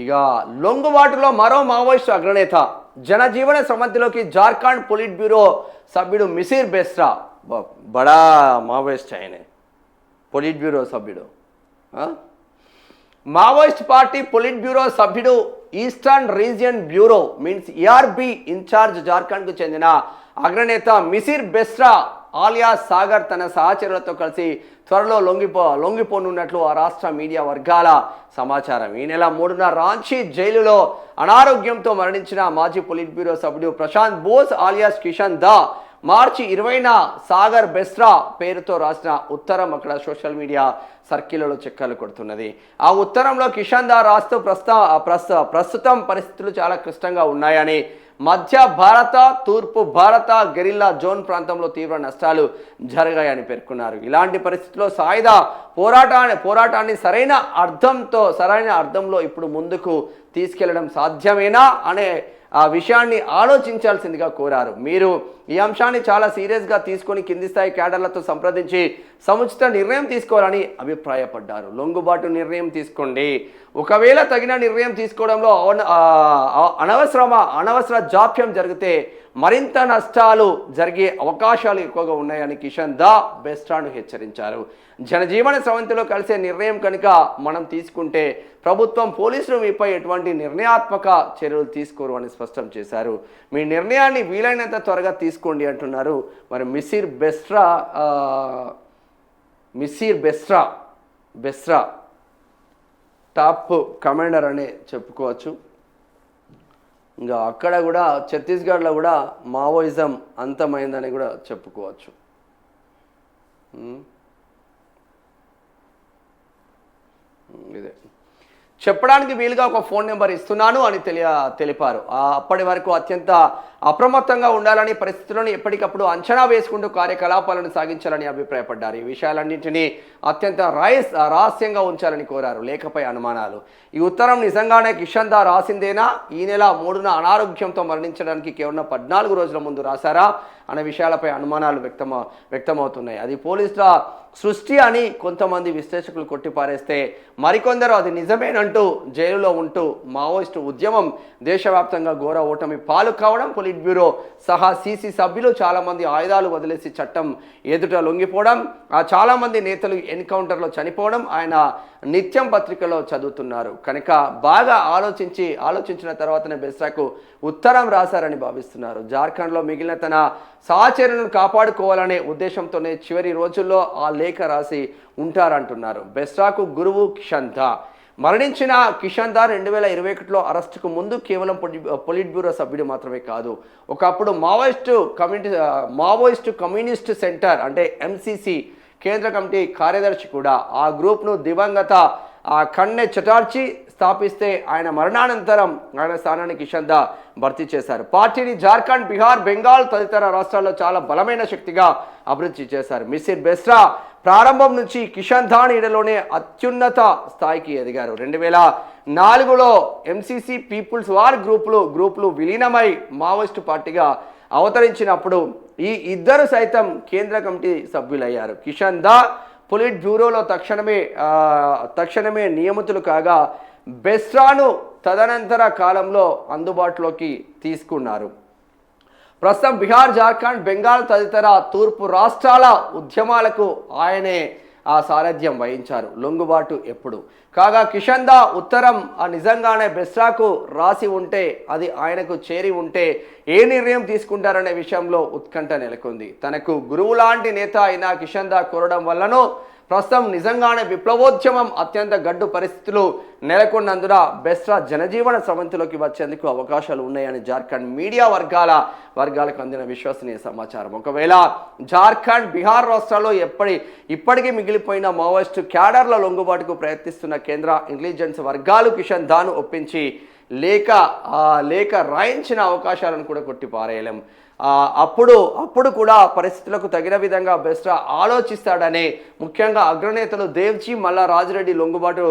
ఇక లొంగుబాటులో మరో మావోయిస్టు అగ్రనేత జనజీవన సమితిలోకి జార్ఖండ్ పొలిట్ బ్యూరో సభ్యుడు మిసిర్ బెస్రా బడా మావోయిస్ట్ ఆయనే పొలిట్ బ్యూరో సభ్యుడు మావోయిస్ట్ పార్టీ పొలిట్ బ్యూరో సభ్యుడు eastern region bureau means ERB in-charge జార్ఖండ్కు చెందిన అగ్రనేత మిసిర్ బెస్రా ఆలియా సాగర్ తన సహచరులతో కలిసి త్వరలో లొంగిపోనున్నట్లు ఆ రాష్ట్ర మీడియా వర్గాల సమాచారం. ఈ నెల 3న రాంచీ జైలులో అనారోగ్యంతో మరణించిన మాజీ పొలిట్ బ్యూరో సభ్యుడు ప్రశాంత్ బోస్ ఆలియాస్ కిషన్ దా మార్చి 20న సాగర్ బెస్రా పేరుతో రాసిన ఉత్తరం అక్కడ సోషల్ మీడియా సర్కిల్లో చక్కర్లు కొడుతున్నది. ఆ ఉత్తరంలో కిషన్ దా రాస్తూ ప్రస్తుతం పరిస్థితులు చాలా క్లిష్టంగా ఉన్నాయని, మధ్య భారత తూర్పు భారత గెరిల్లా జోన్ ప్రాంతంలో తీవ్ర నష్టాలు జరిగాయని పేర్కొన్నారు. ఇలాంటి పరిస్థితుల్లో సాయుధ పోరాటాన్ని సరైన అర్థంలో ఇప్పుడు ముందుకు తీసుకెళ్లడం సాధ్యమేనా అనే ఆ విషయాన్ని ఆలోచించాల్సిందిగా కోరారు. మీరు ఈ అంశాన్ని చాలా సీరియస్గా తీసుకొని కింది స్థాయి క్యాడర్లతో సంప్రదించి సముచిత నిర్ణయం తీసుకోవాలని అభిప్రాయపడ్డారు. లొంగుబాటు నిర్ణయం తీసుకోండి. ఒకవేళ తగిన నిర్ణయం తీసుకోవడంలో అనవసర జాప్యం జరిగితే మరింత నష్టాలు జరిగే అవకాశాలు ఎక్కువగా ఉన్నాయని కిషన్ దా బెస్రాను హెచ్చరించారు. జనజీవన స్రవంతిలో కలిసే నిర్ణయం కనుక మనం తీసుకుంటే ప్రభుత్వం పోలీసులు మీపై ఎటువంటి నిర్ణయాత్మక చర్యలు తీసుకోరు అని స్పష్టం చేశారు. మీ నిర్ణయాన్ని వీలైనంత త్వరగా తీసుకోండి అంటున్నారు. మరి మిసిర్ బెస్రా టాప్ కమాండర్ అనే చెప్పుకోవచ్చు. ఇంకా అక్కడ కూడా ఛత్తీస్గఢ్లో కూడా మావోయిజం అంతమైందని కూడా చెప్పుకోవచ్చు. ఇదే చెప్పడానికి వీలుగా ఒక ఫోన్ నెంబర్ ఇస్తున్నాను అని తెలిపారు. అప్పటి వరకు అత్యంత అప్రమత్తంగా ఉండాలని, పరిస్థితులను ఎప్పటికప్పుడు అంచనా వేసుకుంటూ కార్యకలాపాలను సాగించాలని అభిప్రాయపడ్డారు. ఈ విషయాలన్నింటినీ అత్యంత రహస్యంగా ఉంచాలని కోరారు. లేఖపై అనుమానాలు. ఈ ఉత్తరం నిజంగానే కిషన్ దా రాసిందేనా? ఈ నెల 3న అనారోగ్యంతో మరణించడానికి కేవలం 14 రోజుల ముందు రాశారా అనే విషయాలపై అనుమానాలు వ్యక్తమవుతున్నాయి. అది పోలీసుల సృష్టి అని కొంతమంది విశ్లేషకులు కొట్టిపారేస్తే, మరికొందరు అది నిజమేనంటూ జైలులో ఉంటూ మావోయిస్టు ఉద్యమం దేశవ్యాప్తంగా ఘోర ఓటమి పాలు కావడం, పొలిట్ బ్యూరో సహా సీసీ సభ్యులు చాలామంది ఆయుధాలు వదిలేసి చట్టం ఎదుట లొంగిపోవడం, చాలామంది నేతలు ఎన్కౌంటర్లో చనిపోవడం ఆయన నిత్యం పత్రికలో చదువుతున్నారు. కనుక బాగా ఆలోచించిన తర్వాతనే బెస్రాకు ఉత్తరం రాశారని భావిస్తున్నారు. జార్ఖండ్లో మిగిలిన తన సహచరులను కాపాడుకోవాలనే ఉద్దేశంతోనే చివరి రోజుల్లో ఆ లేఖ రాసి ఉంటారంటున్నారు. బెస్రాకు గురువు కిషన్ దా. మరణించిన కిషన్ దా 2021లో అరెస్టుకు ముందు కేవలం పొలిట్ బ్యూరో సభ్యుడు మాత్రమే కాదు, ఒకప్పుడు మావోయిస్టు కమ్యూనిస్ట్ సెంటర్ అంటే ఎంసీసీ కేంద్ర కమిటీ కార్యదర్శి కూడా. ఆ గ్రూప్ను దివంగత కన్నె చటార్జీ స్థాపిస్తే ఆయన మరణానంతరం ఆయన స్థానాన్ని కిషన్ దా భర్తీ చేశారు. పార్టీని జార్ఖండ్, బీహార్, బెంగాల్ తదితర రాష్ట్రాల్లో చాలా బలమైన శక్తిగా అభివృద్ధి చేశారు. మిసిర్ బెస్రా ప్రారంభం నుంచి కిషన్ దా నీడలోనే అత్యున్నత స్థాయికి ఎదిగారు. 2004లో ఎంసీసీ పీపుల్స్ వార్ గ్రూపులు విలీనమై మావోయిస్టు పార్టీగా అవతరించినప్పుడు ఈ ఇద్దరు సైతం కేంద్ర కమిటీ సభ్యులయ్యారు. కిషన్ దా పొలిట్ బ్యూరోలో తక్షణమే నియమితులు కాగా బెస్రాను తదనంతర కాలంలో అందుబాటులోకి తీసుకున్నారు. ప్రస్తుతం బీహార్, జార్ఖండ్, బెంగాల్ తదితర తూర్పు రాష్ట్రాల ఉద్యమాలకు ఆయనే సారథ్యం వహించారు. లొంగుబాటు ఎప్పుడు కాగా కిషన్ దా ఉత్తరం నిజంగానే బెస్రాకు రాసి ఉంటే, అది ఆయనకు చేరి ఉంటే ఏ నిర్ణయం తీసుకుంటారనే విషయంలో ఉత్కంఠ నెలకొంది. తనకు గురువు లాంటి నేత అయిన కిషన్ దా కోరడం వల్లనో, ప్రస్తుతం నిజంగానే విప్లవోద్యమం అత్యంత గడ్డు పరిస్థితులు నెలకొన్నందున బెస్రా జనజీవన స్రవంతిలోకి వచ్చేందుకు అవకాశాలు ఉన్నాయని జార్ఖండ్ మీడియా వర్గాలకు అందిన విశ్వసనీయ సమాచారం. ఒకవేళ జార్ఖండ్, బీహార్ రాష్ట్రాల్లో ఇప్పటికీ మిగిలిపోయిన మావోయిస్టు క్యాడర్ల లొంగుబాటుకు ప్రయత్నిస్తున్న కేంద్ర ఇంటెలిజెన్స్ వర్గాలు కిషన్ దాను ఒప్పించి లేక రాయించిన అవకాశాలను కూడా కొట్టిపారేయలేం. అప్పుడు కూడా పరిస్థితులకు తగిన విధంగా బెస్రా ఆలోచిస్తాడనే, ముఖ్యంగా అగ్రనేతలు దేవ్జీ మల్లా రాజిరెడ్డి లొంగుబాటు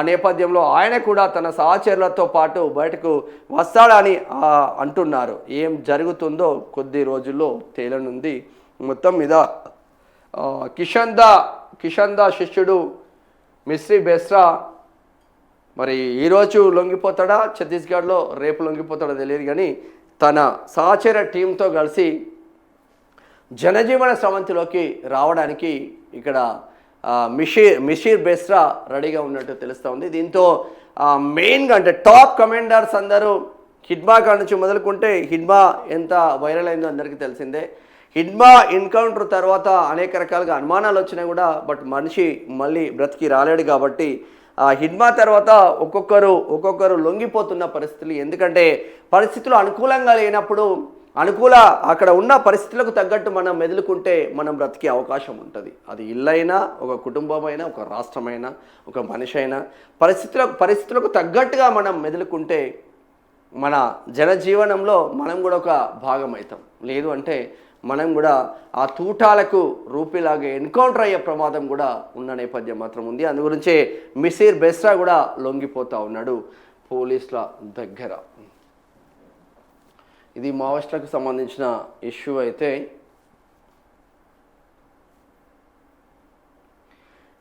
నేపథ్యంలో ఆయన కూడా తన సహచరులతో పాటు బయటకు వస్తాడని అంటున్నారు. ఏం జరుగుతుందో కొద్ది రోజుల్లో తేలనుంది. మొత్తం మీద కిషన్ దా శిష్యుడు మిసిర్ బెస్రా మరి ఈరోజు లొంగిపోతాడా ఛత్తీస్గఢ్లో, రేపు లొంగిపోతాడో తెలియదు, కానీ తన సహచర టీంతో కలిసి జనజీవన స్రవంతిలోకి రావడానికి ఇక్కడ మిషీర్ బెస్రా రెడీగా ఉన్నట్టు తెలుస్తూ ఉంది. దీంతో మెయిన్గా అంటే టాప్ కమాండర్స్ అందరూ హిడ్మా కాడ నుంచి మొదలుకుంటే, హిడ్మా ఎంత వైరల్ అయిందో అందరికీ తెలిసిందే. హిడ్మా ఎన్కౌంటర్ తర్వాత అనేక రకాలుగా అనుమానాలు వచ్చినాయి కూడా, బట్ మనిషి మళ్ళీ బ్రతికి రాలేడు కాబట్టి హిడ్మా తర్వాత ఒక్కొక్కరు లొంగిపోతున్న పరిస్థితులు. ఎందుకంటే పరిస్థితులు అనుకూలంగా లేనప్పుడు అక్కడ ఉన్న పరిస్థితులకు తగ్గట్టు మనం మెదులుకుంటే మనం బ్రతికే అవకాశం ఉంటుంది. అది ఇల్లైనా, ఒక కుటుంబమైనా, ఒక రాష్ట్రమైనా, ఒక మనిషి అయినా పరిస్థితులకు తగ్గట్టుగా మనం మెదులుకుంటే మన జనజీవనంలో మనం కూడా ఒక భాగం అవుతాం. లేదు అంటే మనం కూడా ఆ తూటాలకు రూపీలాగా ఎన్కౌంటర్ అయ్యే ప్రమాదం కూడా ఉన్న నేపథ్యం మాత్రం ఉంది. అందు గురించే మిషీర్ బెస్రా కూడా లొంగిపోతూ ఉన్నాడు పోలీసుల దగ్గర. ఇది మావోయిస్టులకు సంబంధించిన ఇష్యూ అయితే,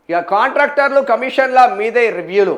ఇక కాంట్రాక్టర్లు కమిషన్ల మీదే రివ్యూలు.